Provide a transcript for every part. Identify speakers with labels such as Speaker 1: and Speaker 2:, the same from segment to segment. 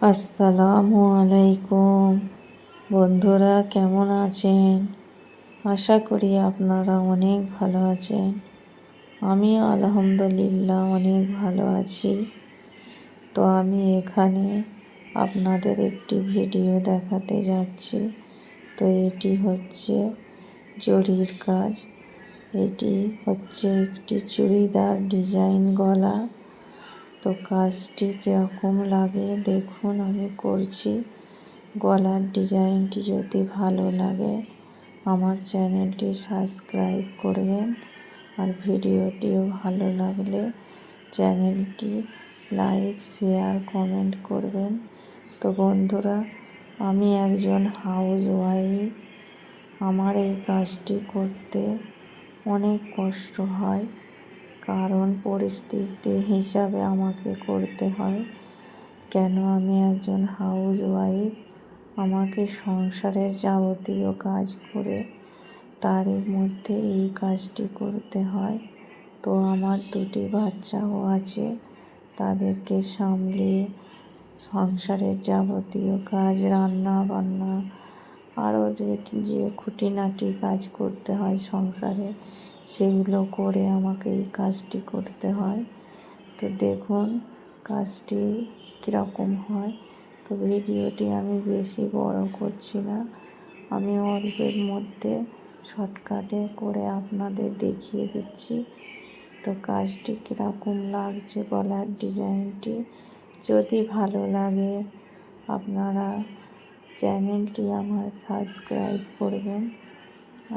Speaker 1: আসসালামু আলাইকুম বন্ধুরা, কেমন আছেন? আশা করি আপনারা অনেক ভালো আছেন। আমিও আলহামদুলিল্লাহ অনেক ভালো আছি। তো আমি এখানে আপনাদের একটি ভিডিও দেখাতে যাচ্ছি। তো এটি হচ্ছে জরির কাজ। এটি হচ্ছে একটি চুড়িদার ডিজাইন গলা। তো কাজটি কীরকম লাগে দেখুন, আমি করছি। গলার ডিজাইনটি যদি ভালো লাগে আমার চ্যানেলটি সাবস্ক্রাইব করবেন, আর ভিডিওটিও ভালো লাগলে চ্যানেলটি লাইক, শেয়ার, কমেন্ট করবেন। তো বন্ধুরা, আমি একজন হাউসওয়াইফ। আমার এই কাজটি করতে অনেক কষ্ট হয়, কারণ পরিস্থিতি হিসাবে আমাকে করতে হয়। কেন, আমি একজন হাউসওয়াইফ। আমাকে সংসারের যাবতীয় কাজ করে তারই মধ্যে এই কাজটি করতে হয়। তো আমার দুটি বাচ্চাও আছে, তাদেরকে সামলিয়ে সংসারের যাবতীয় কাজ, রান্না বান্না, আরও যে খুঁটিনাটি কাজ করতে হয় সংসারে, সেগুলো করে আমাকে এই কাজটি করতে হয়। তো দেখুন কাজটি কীরকম হয়। তো ভিডিওটি আমি বেশি বড় করছি না, আমি অল্পের মধ্যে শর্টকাটে করে আপনাদের দেখিয়ে দিচ্ছি। তো কাজটি কীরকম লাগছে, গলার ডিজাইনটি যদি ভালো লাগে আপনারা চ্যানেলটি আমার সাবস্ক্রাইব করবেন,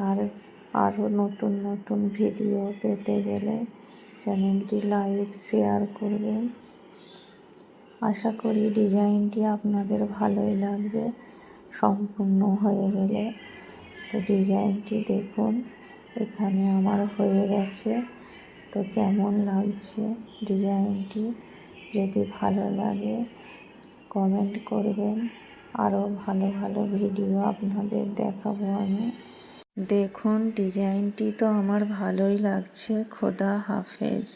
Speaker 1: আর আরও নতুন নতুন ভিডিও পেতে গেলে চ্যানেলটি লাইক, শেয়ার করবেন। আশা করি ডিজাইনটি আপনাদের ভালোই লাগবে সম্পূর্ণ হয়ে গেলে। তো ডিজাইনটি দেখুন, এখানে আমার হয়ে গেছে। তো কেমন লাগছে ডিজাইনটি, যদি ভালো লাগে কমেন্ট করবেন। আরও ভালো ভালো ভিডিও আপনাদের দেখাবো আমি। দেখুন ডিজাইনটি তো আমার ভালোই লাগছে। খোদা হাফেজ।